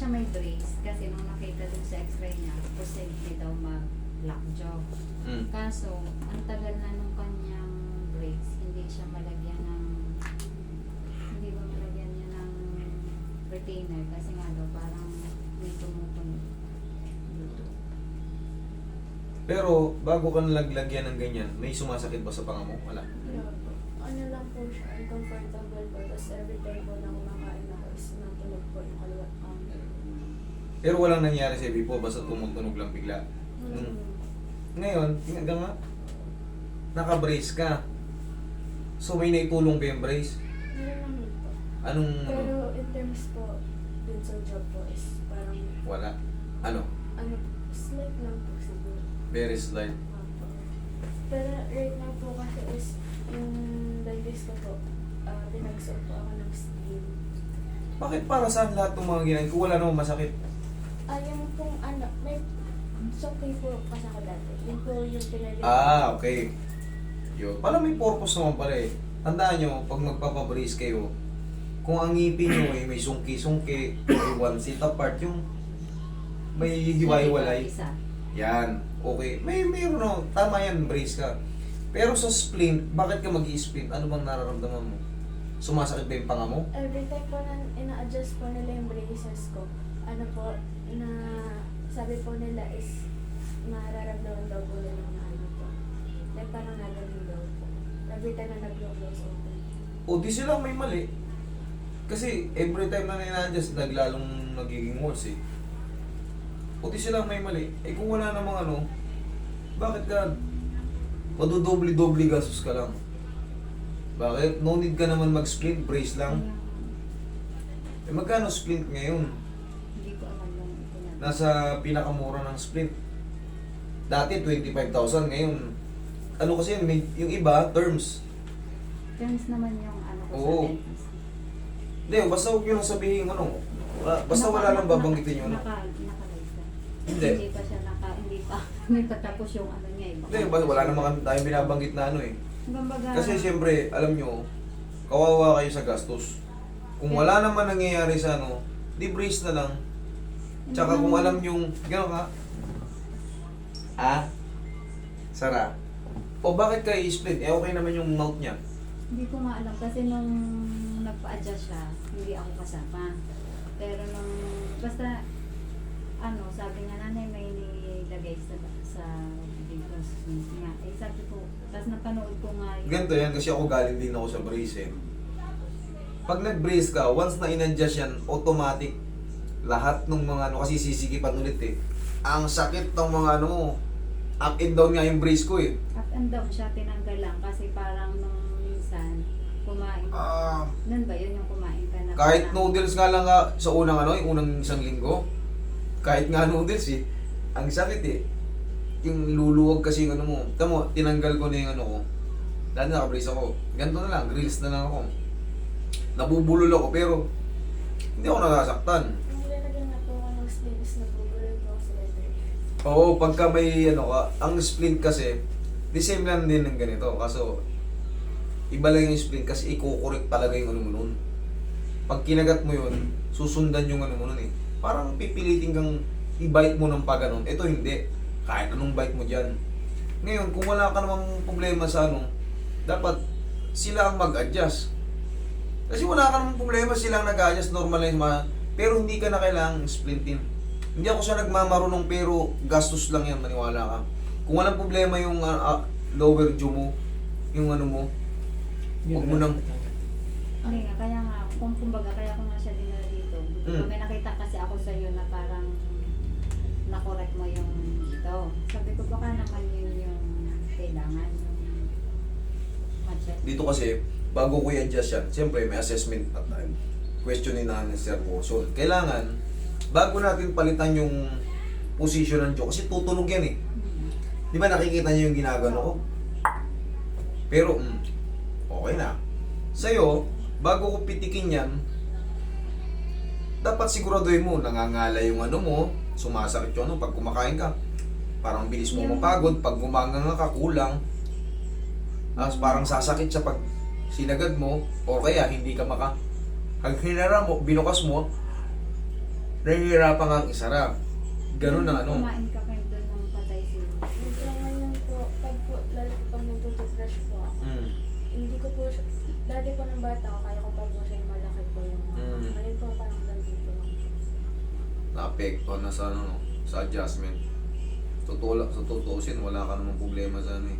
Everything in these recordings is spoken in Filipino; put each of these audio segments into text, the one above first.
siya may brace kasi nung nakita dun sa x-ray niya, posible daw mag-lockjaw. Kaso, ang tagal na nung kanyang brace, hindi siya malagyan ng, hindi ba malagyan niya ng retainer kasi nga daw parang may tumutunog dito. Pero bago ka nalaglagyan ng ganyan, may sumasakit ba sa panga mo? Wala. Wala po. Ano lang po siya, uncomfortable po. Tapos every time po na kumakain ako is natunog po yung kaliwat ko. Pero walang nangyari sa po, basta tumutunog lang bigla. Ngayon, tingnan nga, naka-brace ka. So may naitulong ba yung brace? Meron naman po. Anong Pero in terms po, dun sa job po is parang, wala? Ano? slight lang po siguro. Very slight. Opo. Pero right now po kasi is, yung dentist ko po, pinagsuot po ako ng skin. Bakit para saan lahat ng mga ginagawa? Kung wala namang masakit. Yung pong may sokay po kasi ako dati. Yun po yung pinag- Okay. Yun. Parang may purpose naman pala eh. Tandaan nyo, pag magpapabrace kayo, kung ang ngipin nyo ay may sungki-sungki, may one seat apart, yung may hiwa-hiwalay. Isa. Yan. Okay. Mayroon no. Tama yan, brace ka. Pero sa splint, bakit ka mag-i-splint? Ano bang nararamdaman mo? Sumasakit ba yung panga mo? Every time po na ina-adjust po nila yung braces ko, ano po, na sabi po nila is nararamdaman daw po nila na ano po. Like parang nagaling daw po. Every time na nag-close open. O di sila may mali. Kasi every time na ina-adjust, naglalong nagiging worse eh. O di sila may mali. Eh kung wala namang ano, bakit ka madudoble-doble gastos ka lang? Bakit? No need ka naman mag-splint, brace lang. Eh magkano splint ngayon? Hindi ko alam yung ito na. Nasa pinakamura ng splint. Dati 25,000, ngayon ano kasi yun, yung iba, terms. Terms naman yung ano ko Oo. sa dentist. Hindi, basta huwag nyo lang sabihin ano. Basta wala lang babanggitin yun. Naka-live ka. Hindi. Hindi pa siya hindi pa tapos yung ano niya eh. Hindi, wala naman tayong binabanggit na ano eh. Kumbaga, Kasi siyempre, alam nyo, kawawa kayo sa gastos. Kung wala naman nangyayari sa ano, di brace na lang. Tsaka kung alam nyo, gano'n ka? Sara. O bakit ka i-split? Eh okay naman yung mouth niya. hindi ko nga alam kasi nung nagpa-adjust siya, hindi ako kasama. Pero nung, basta, ano, sabi nga nanay may nilagay sa videos niya. Eh sabi ko, tapos napanood ko nga yun. Ganito yan kasi ako galing din ako sa brace eh. Pag nag-brace ka, once na in-adjust yan, automatic lahat ng mga ano, kasi sisikipan ulit eh. Ang sakit ng mga ano, up and down nga yung brace ko eh. Up and down siya, tinanggal lang kasi parang nung minsan, kumain. Nun ba yun yung kumain ka na? Kahit parang- noodles nga lang nga sa unang ano, yung unang isang linggo. Kahit nga noodles eh. Ang sakit eh. Yung luluwag kasi yung ano mo. Tamo, tinanggal ko na yung ano ko. Dahil naka-brace ako. Ganito na lang, grills na lang ako. Nabubulol ako pero hindi ako nasasaktan. Nung lalagyan na po ako ng sleeves na bubulol po ako sa letter. Oo, pagka may ano ka, ang splint kasi, the same lang din ng ganito. Kaso, iba lang yung splint kasi ikukorek talaga yung ano mo nun. Pag kinagat mo yun, susundan yung ano mo nun eh. Parang pipilitin kang i-bite mo ng paganon. Ito hindi. Kahit anong bite mo dyan. Ngayon, kung wala ka namang problema sa ano, dapat sila ang mag-adjust. Kasi wala ka namang problema, sila ang nag-adjust, normal lang yung mga, pero hindi ka na kailangang splintin. Hindi ako siya nagmamarunong pero gastos lang yan, maniwala ka. Kung walang problema yung lower jaw mo, yung ano mo, huwag mo nang... Hindi nga, kaya nga, kumbaga, kaya ko nga siya dinala dito. May nakita kasi ako sa iyo na parang nakorek mo yung dito. Sabi ko, baka naman yun yung kailangan, yung matchet. Dito kasi, bago ko i-adjust yan, siyempre may assessment at questionin na ng Sir Boson. Kailangan, bago natin palitan yung position ng jaw, kasi tutunog yan eh. Di ba nakikita niyo yung ginagano ko? Pero, okay na. Sa'yo, bago ko pitikin yan, dapat siguraduhin mo, nangangala yung ano mo, sumasakit yung ano, pag kumakain ka. Parang bilis mo mapagod, pag gumanganga ka, kulang. Tapos parang sasakit siya pag sinagad mo, o kaya hindi ka maka... Pag hinara mo, binukas mo, nahihirapan kang isara. Ganun na ano. Kumain ka kayo doon ng patay sila. Medyo ngayon po, pag po, lalo po pag nagtututbrush po ako, Mm. hindi ko po siya, dati po ng bata ako, kaya ko pa po siya yung malaki po yung ngayon po parang ganito lang po. Naapekto na sa ano, sa adjustment. Sa tutuusin, wala ka namang problema sa ano eh.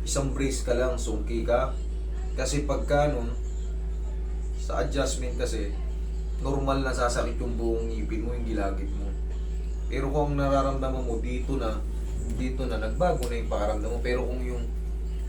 Isang brace ka lang, sungki ka. Kasi pagka nun, sa adjustment kasi, normal na sasakit yung buong ngipin mo, yung gilagid mo. Pero kung nararamdaman mo dito na, nagbago na yung pakaramdam mo. Pero kung yung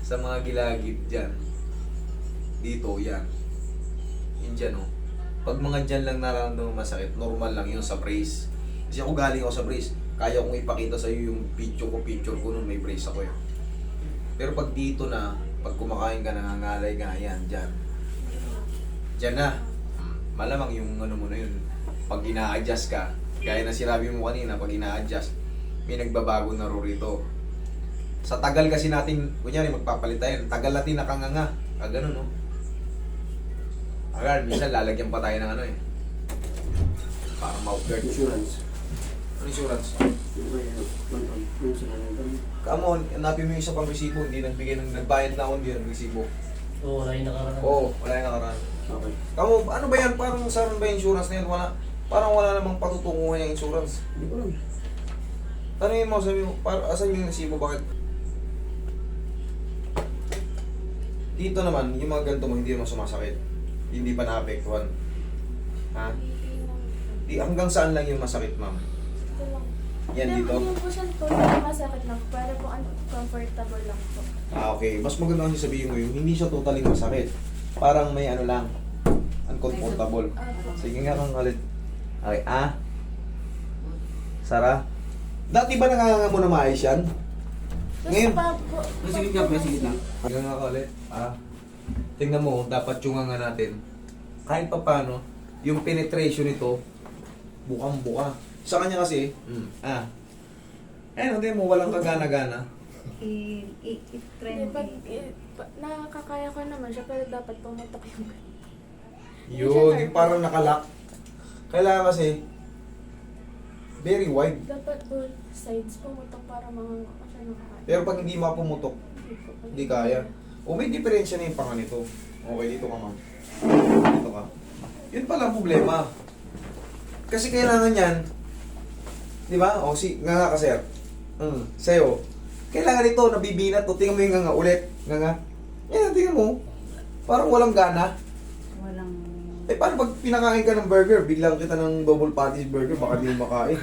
sa mga gilagid dyan, dito, yan. Yun dyan, oh. Pag mga dyan lang nararamdaman masakit, normal lang yun sa brace. Kasi ako galing ako sa brace, kaya kong ipakita sa iyo yung picture ko nung may brace ako yun. Pero pag dito na, pag kumakain ka, nangangalay ka, yan, dyan. Dyan na. Malamang yung ano mo na yun. Pag ina-adjust ka, gaya na sinabi mo kanina, pag ina-adjust, may nagbabago na ro rito. Sa tagal kasi natin, kunyari magpapalit tayo, tagal natin nakanganga. Ganun, no? Agad, minsan lalagyan pa tayo ng ano eh. Parang mouth guard. Insurance. Ano insurance? Yung sinanong Come on, hanapin mo yung isa pang resibo, hindi nagbayad na ako, hindi resibo. Oo, wala yung nakaraan. Oo, wala yung nakaraan. Okay. Kamu, ano ba yan? Parang saan ba yung insurance na yan? Parang wala namang patutunguhan yung insurance. Hindi ko alam. Tanungin mo, sabi mo, asan yung resibo, bakit? Dito naman, yung mga ganito mo, hindi naman sumasakit. Hindi pa naapektuhan. Ha? Hindi lang po. Di, hanggang saan lang yung masakit, ma'am? Ito lang. Yan dito? Yung cushion po, hindi masakit lang. Para po comfortable lang po. Ah, okay. Mas maganda kasi sabihin mo yung hindi siya totally masakit. Parang may ano lang, uncomfortable. Apo. Sige nga kang kalit. Okay, Sara? Dati ba nakakanga mo na maayos yan? Tapos Ngayon? pa po. May sigit ka, may sigit lang. Hanggang nga kalit. Tingnan mo, dapat yung nga natin. Kahit pa paano, yung penetration nito, bukang-buka. Sa kanya kasi, ayun, mo, walang kagana-gana. I-trend. Hindi, nakakaya ko naman siya, pero dapat pumutok yung Yun, yung parang nakalak. Kailangan kasi, very wide. dapat both sides pumutok para mga siya nakakaya. Pero pag hindi mapumutok, hindi kaya. O may diferensya na yung panga nito. Okay, dito ka ma'am. Dito ka. Yun pala ang problema. Kasi kailangan yan, di ba? O nga ka sir. Sa'yo. Kailangan ito, nabibinat. O tingnan mo yung nga ulit. Nga. Yan, tingnan mo. Parang walang gana. Walang... Eh paano pag pinakain ka ng burger, biglang kita ng double patties burger, baka di mo makain.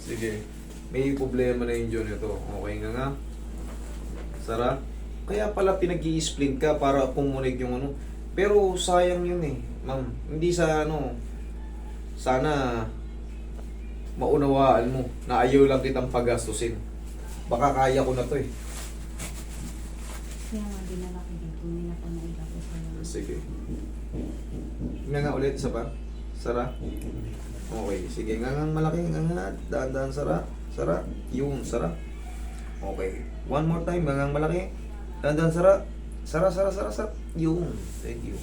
Sige. May problema na yung John ito. Okay nga. Sara? Kaya pala pinag-i-splint ka para pumunig yung ano. Pero sayang yun eh, ma'am. Hindi sa ano, sana maunawaan mo na ayaw lang kitang pagastusin. Baka kaya ko na to eh. Kaya nga dinala ko dito. Hindi na pa naiga ko sa Sige. Nga ulit, isa pa. Sara? Okay, sige. Nga malaki. Nga daan-daan, Sara. Sara. Yun, Sara. Okay. One more time. Nga malaki. Daan-daan, Sara. Sara. Yun. Thank you.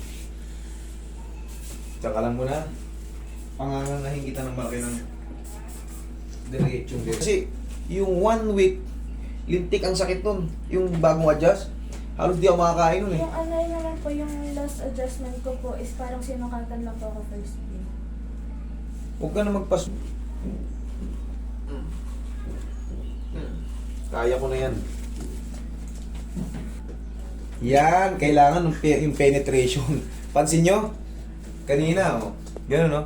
Tsaka lang muna. Pangangangahin kita ng malaki ng diretsyon din. Kasi, yung 1 week, lintik ang sakit nun. Yung bagong adjust, halos di ako makakain nun eh. Yung ano yun naman po, yung last adjustment ko po is parang sinukatan lang po ako first day. Huwag ka na magpas... Kaya ko na yan. Yan, kailangan yung penetration. Pansin nyo? Kanina, oh. Ganun, no?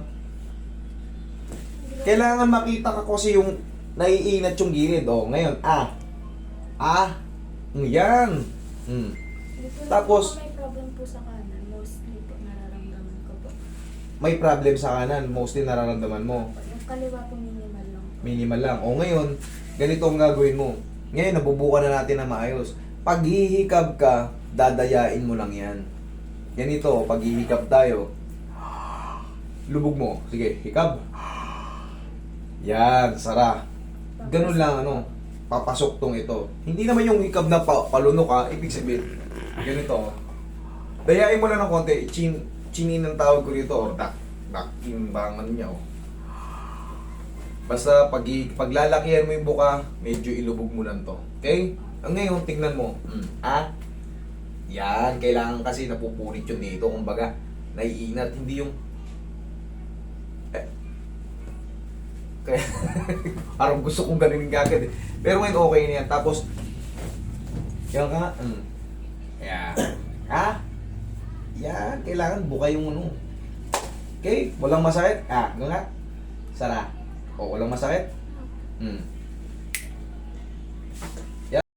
Kailangan makita ka kasi yung naiinat yung gilid. Oh, ngayon, yan. Dito Tapos- lang po may problem po sa kanan. Mostly po nararamdaman ko po. May problem sa kanan, mostly nararamdaman mo. Yung kaliwa po minimal lang po. Minimal lang. O ngayon, ganito ang gagawin mo. Ngayon, nabubukan na natin na maayos. Pag hihikab ka, dadayain mo lang yan. Ganito, pag hihikab tayo, lubog mo. Sige, hikab. Yan, Sara. Ganun lang, papasok tong ito. Hindi naman yung hikab na palunok ha, ibig sabihin. Ganito. Dayain mo lang ng konti, chinin ang tawag ko dito, or Nakimbangan niya, oh. Basta paglalakihan mo yung buka, medyo ilubog mo lang to. Okay? Ang ngayon, tingnan mo. Yan, kailangan kasi napupunit yun dito. Kumbaga, naiinat. Hindi yung... Kaya, parang gusto kong ganun kagad eh. Pero ngayon, okay na yan. Tapos, yan ka. Yan. Ha? Yan, kailangan buka yung ano. Okay? Walang masakit. Nga. Sara. O, walang masakit.